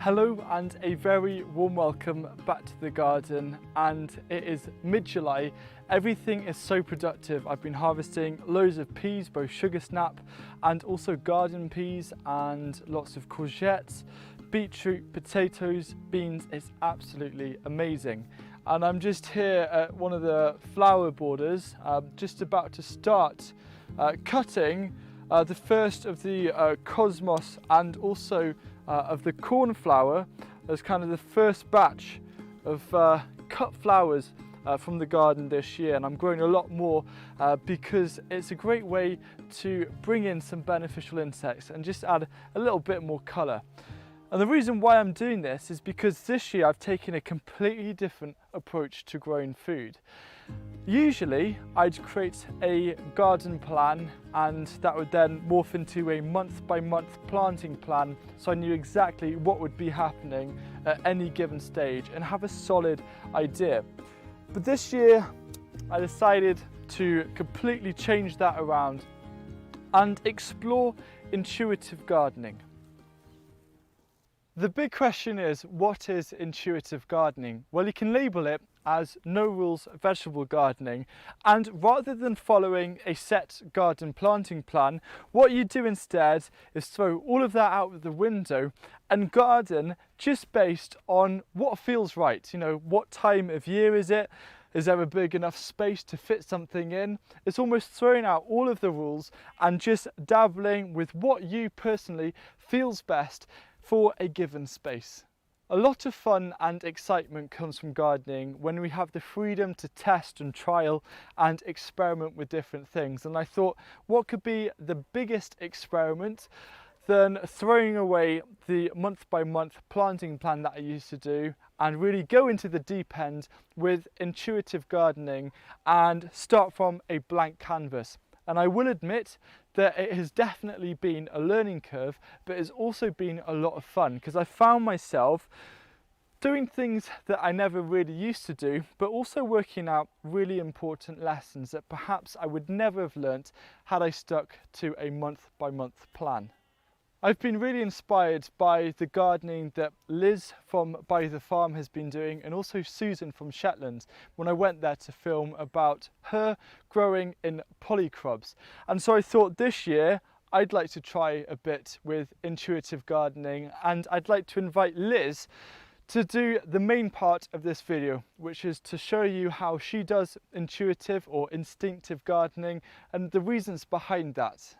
Hello and a very warm welcome back to the garden, and it is mid-July. Everything is so productive. I've been harvesting loads of peas, both sugar snap and also garden peas, and lots of courgettes, beetroot, potatoes, beans. It's absolutely amazing. And I'm just here at one of the flower borders, just about to start cutting the first of the cosmos and also of the cornflower as kind of the first batch of cut flowers from the garden this year. And I'm growing a lot more because it's a great way to bring in some beneficial insects and just add a little bit more colour. And the reason why I'm doing this is because this year I've taken a completely different approach to growing food. Usually I'd create a garden plan, and that would then morph into a month-by-month planting plan, so I knew exactly what would be happening at any given stage and have a solid idea. But this year I decided to completely change that around and explore intuitive gardening. The big question is, what is intuitive gardening? Well, you can label it as no rules vegetable gardening, and rather than following a set garden planting plan, what you do instead is throw all of that out of the window and garden just based on what feels right. You know, what time of year is it? Is there a big enough space to fit something in? It's almost throwing out all of the rules and just dabbling with what you personally feels best for a given space. A lot of fun and excitement comes from gardening when we have the freedom to test and trial and experiment with different things. And I thought, what could be the biggest experiment than throwing away the month-by-month planting plan that I used to do and really go into the deep end with intuitive gardening and start from a blank canvas. And I will admit that it has definitely been a learning curve, but it's also been a lot of fun because I found myself doing things that I never really used to do, but also working out really important lessons that perhaps I would never have learnt had I stuck to a month-by-month plan. I've been really inspired by the gardening that Liz from By the Farm has been doing, and also Susan from Shetland, when I went there to film about her growing in polycrobs. And so I thought this year I'd like to try a bit with intuitive gardening, and I'd like to invite Liz to do the main part of this video, which is to show you how she does intuitive or instinctive gardening and the reasons behind that.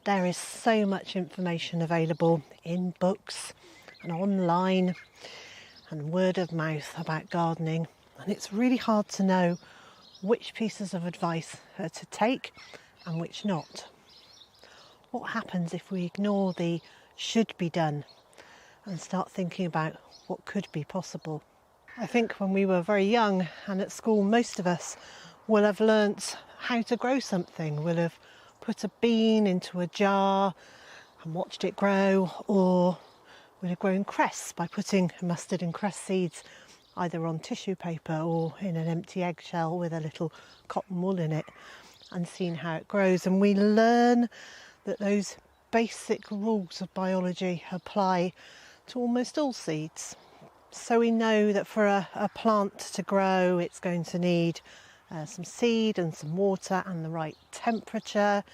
There is so much information available in books and online and word of mouth about gardening, and it's really hard to know which pieces of advice are to take and which not. What happens if we ignore the should be done and start thinking about what could be possible? I think when we were very young and at school, most of us will have learnt how to grow something. We'll have put a bean into a jar and watched it grow, or we'll have grown cress by putting mustard and cress seeds either on tissue paper or in an empty eggshell with a little cotton wool in it and seen how it grows. And we learn that those basic rules of biology apply to almost all seeds. So we know that for a plant to grow, it's going to need some seed and some water and the right temperature,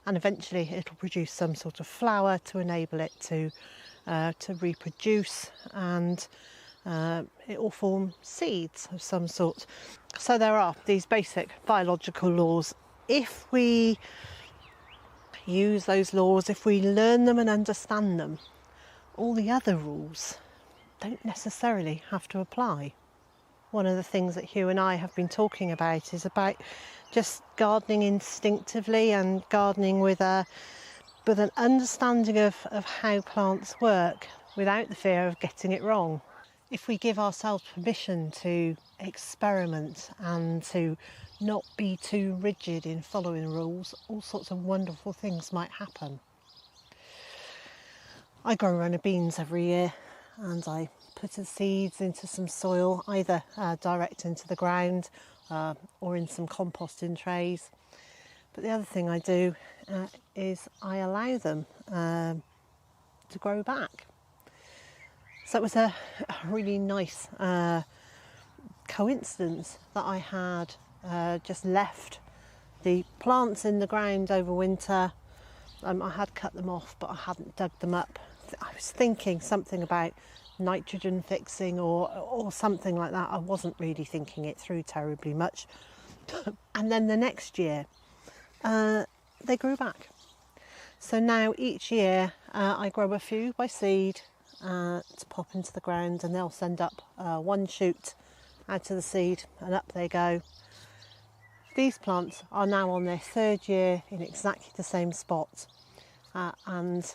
and eventually it'll produce some sort of flower to enable it to reproduce, and it will form seeds of some sort. So there are these basic biological laws. If we use those laws, if we learn them and understand them, all the other rules don't necessarily have to apply. One of the things that Hugh and I have been talking about is about just gardening instinctively and gardening with an understanding of how plants work without the fear of getting it wrong. If we give ourselves permission to experiment and to not be too rigid in following rules, all sorts of wonderful things might happen. I grow a run of beans every year, and I put the seeds into some soil, either direct into the ground or in some composting trays. But the other thing I do is I allow them to grow back. So it was a really nice coincidence that I had just left the plants in the ground over winter. I had cut them off, but I hadn't dug them up. I was thinking something about nitrogen fixing or something like that. I wasn't really thinking it through terribly much. And then the next year, they grew back. So now each year I grow a few by seed to pop into the ground, and they'll send up one shoot out of the seed, and up they go. These plants are now on their third year in exactly the same spot, and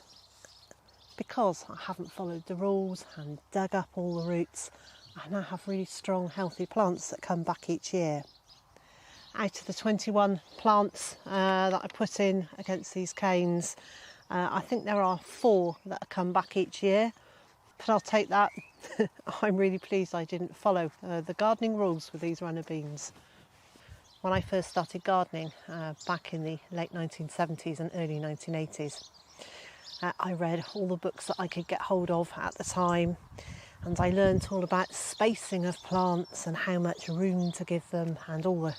because I haven't followed the rules and dug up all the roots, I now have really strong, healthy plants that come back each year. Out of the 21 plants that I put in against these canes, I think there are 4 that come back each year, but I'll take that. I'm really pleased I didn't follow the gardening rules with these runner beans. When I first started gardening back in the late 1970s and early 1980s, I read all the books that I could get hold of at the time, and I learned all about spacing of plants and how much room to give them and all the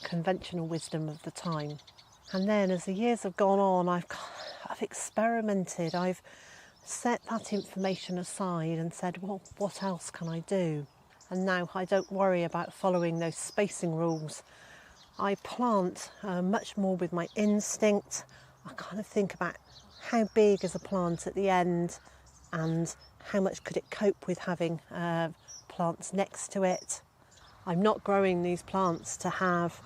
conventional wisdom of the time. And then as the years have gone on, I've experimented, I've set that information aside and said, well, what else can I do? And now I don't worry about following those spacing rules. I plant much more with my instinct. I kind of think about how big is a plant at the end and how much could it cope with having plants next to it. I'm not growing these plants to have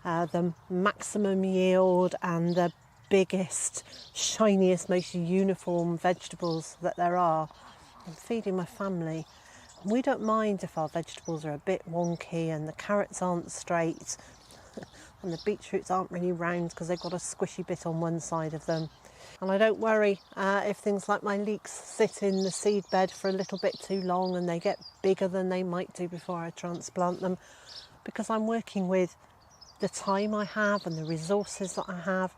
the maximum yield and the biggest, shiniest, most uniform vegetables that there are. I'm feeding my family. We don't mind if our vegetables are a bit wonky and the carrots aren't straight and the beetroots aren't really round because they've got a squishy bit on one side of them. And I don't worry if things like my leeks sit in the seed bed for a little bit too long and they get bigger than they might do before I transplant them, because I'm working with the time I have and the resources that I have,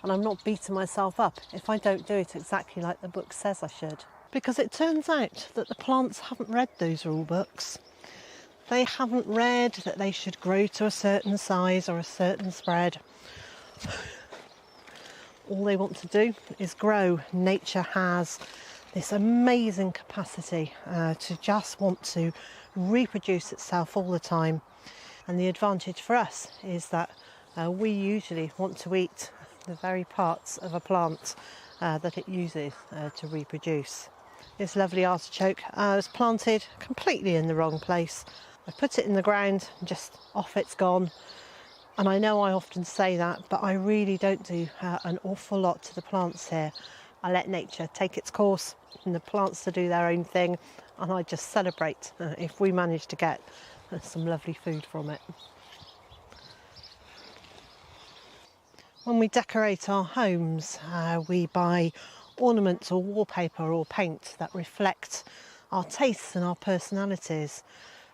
and I'm not beating myself up if I don't do it exactly like the book says I should. Because it turns out that the plants haven't read those rule books. They haven't read that they should grow to a certain size or a certain spread. All they want to do is grow. Nature has this amazing capacity to just want to reproduce itself all the time. And the advantage for us is that we usually want to eat the very parts of a plant that it uses to reproduce. This lovely artichoke was planted completely in the wrong place. I put it in the ground and just off it's gone. And I know I often say that, but I really don't do an awful lot to the plants here. I let nature take its course and the plants to do their own thing, and I just celebrate if we manage to get some lovely food from it. When we decorate our homes, we buy ornaments or wallpaper or paint that reflect our tastes and our personalities.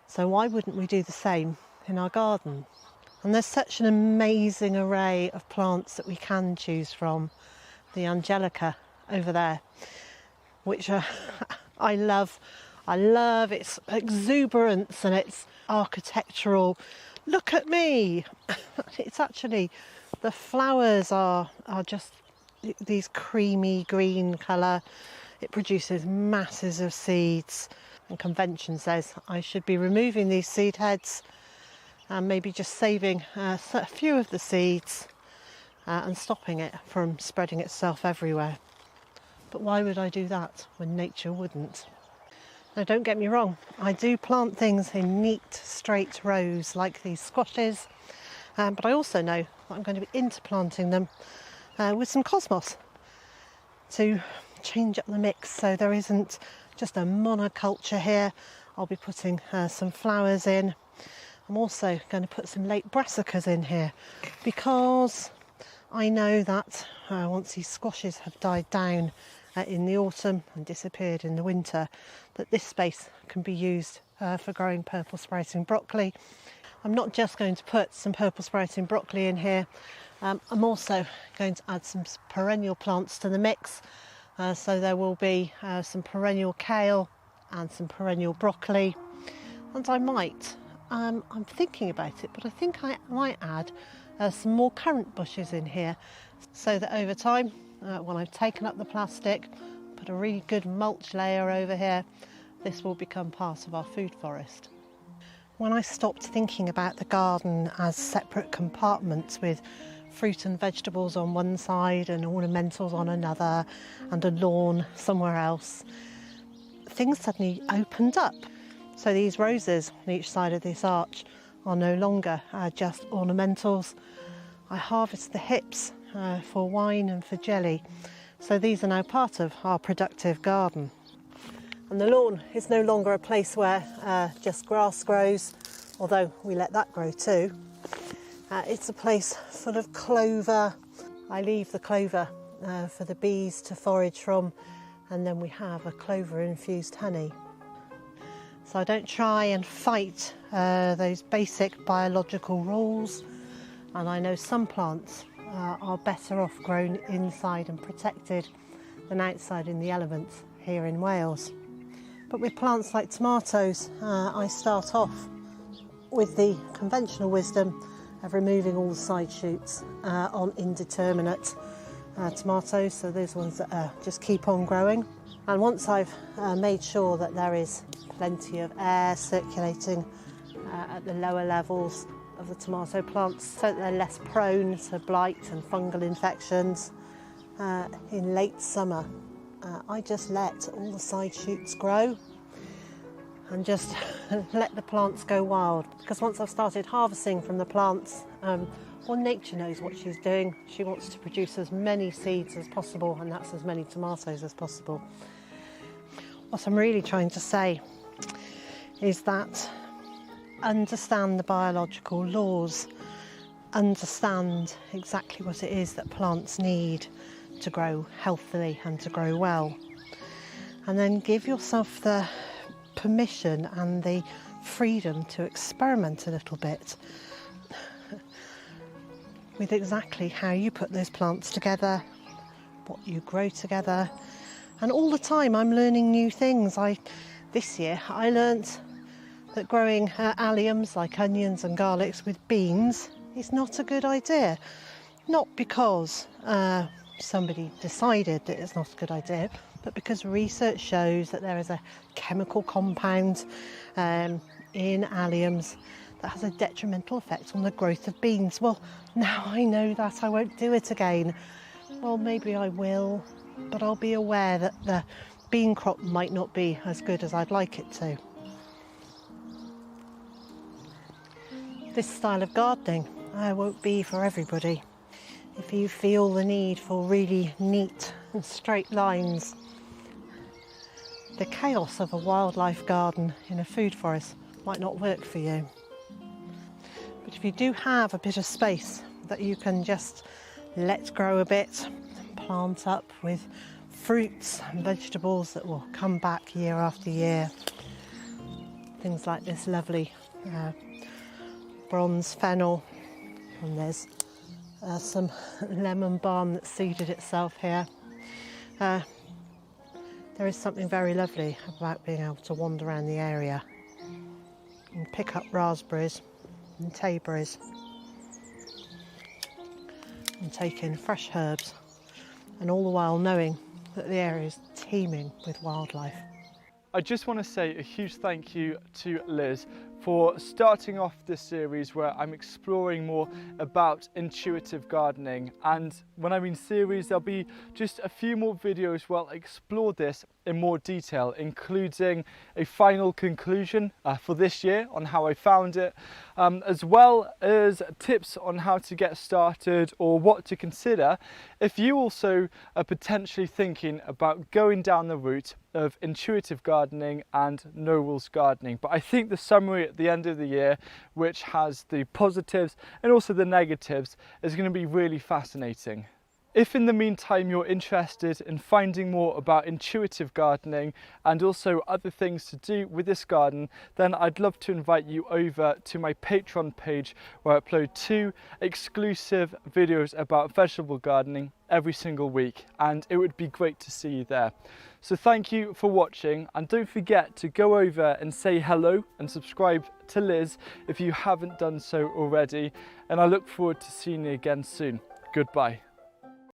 So why wouldn't we do the same in our garden? And there's such an amazing array of plants that we can choose from. The Angelica over there, which I love. I love its exuberance and its architectural, look at me. It's actually, the flowers are just these creamy green colour. It produces masses of seeds. And convention says I should be removing these seed heads and maybe just saving a few of the seeds and stopping it from spreading itself everywhere. But why would I do that when nature wouldn't? Now don't get me wrong, I do plant things in neat straight rows like these squashes, but I also know that I'm going to be interplanting them with some cosmos to change up the mix so there isn't just a monoculture here. I'll be putting some flowers in. I'm also going to put some late brassicas in here because I know that once these squashes have died down in the autumn and disappeared in the winter, that this space can be used for growing purple sprouting broccoli. I'm not just going to put some purple sprouting broccoli in here, I'm also going to add some perennial plants to the mix. So there will be some perennial kale and some perennial broccoli, and I might, I'm thinking about it, but I think I might add some more currant bushes in here, so that over time, when I've taken up the plastic, put a really good mulch layer over here, this will become part of our food forest. When I stopped thinking about the garden as separate compartments with fruit and vegetables on one side and ornamentals on another and a lawn somewhere else, things suddenly opened up. So these roses on each side of this arch are no longer just ornamentals. I harvest the hips for wine and for jelly. So these are now part of our productive garden. And the lawn is no longer a place where just grass grows, although we let that grow too. It's a place full of clover. I leave the clover for the bees to forage from, and then we have a clover-infused honey. So I don't try and fight those basic biological rules, and I know some plants are better off grown inside and protected than outside in the elements here in Wales. But with plants like tomatoes, I start off with the conventional wisdom of removing all the side shoots on indeterminate tomatoes, so those ones that just keep on growing. And once I've made sure that there is plenty of air circulating at the lower levels of the tomato plants, so that they're less prone to blight and fungal infections, in late summer I just let all the side shoots grow and just let the plants go wild, because once I've started harvesting from the plants, well, nature knows what she's doing. She wants to produce as many seeds as possible, and that's as many tomatoes as possible. What I'm really trying to say is that understand the biological laws, understand exactly what it is that plants need to grow healthily and to grow well, and then give yourself the permission and the freedom to experiment a little bit with exactly how you put those plants together, what you grow together. And all the time I'm learning new things. This year I learnt that growing alliums like onions and garlics with beans is not a good idea. Not because somebody decided that it's not a good idea, but because research shows that there is a chemical compound in alliums that has a detrimental effect on the growth of beans. Well, now I know that, I won't do it again. Well, maybe I will, but I'll be aware that the bean crop might not be as good as I'd like it to. This style of gardening won't be for everybody. If you feel the need for really neat and straight lines, the chaos of a wildlife garden in a food forest might not work for you. But if you do have a bit of space that you can just let grow a bit, plant up with fruits and vegetables that will come back year after year, things like this lovely bronze fennel, and there's some lemon balm that's seeded itself here. There is something very lovely about being able to wander around the area and pick up raspberries and tayberries and take in fresh herbs, and all the while knowing that the area is teeming with wildlife. I just want to say a huge thank you to Liz for starting off this series where I'm exploring more about intuitive gardening. And when I mean series, there'll be just a few more videos where I'll explore this in more detail, including a final conclusion for this year on how I found it, as well as tips on how to get started or what to consider if you also are potentially thinking about going down the route of intuitive gardening and no rules gardening. But I think the summary at the end of the year, which has the positives and also the negatives, is going to be really fascinating. If in the meantime you're interested in finding more about intuitive gardening and also other things to do with this garden, then I'd love to invite you over to my Patreon page where I upload 2 exclusive videos about vegetable gardening every single week, and it would be great to see you there. So thank you for watching, and don't forget to go over and say hello and subscribe to Liz if you haven't done so already, and I look forward to seeing you again soon. Goodbye.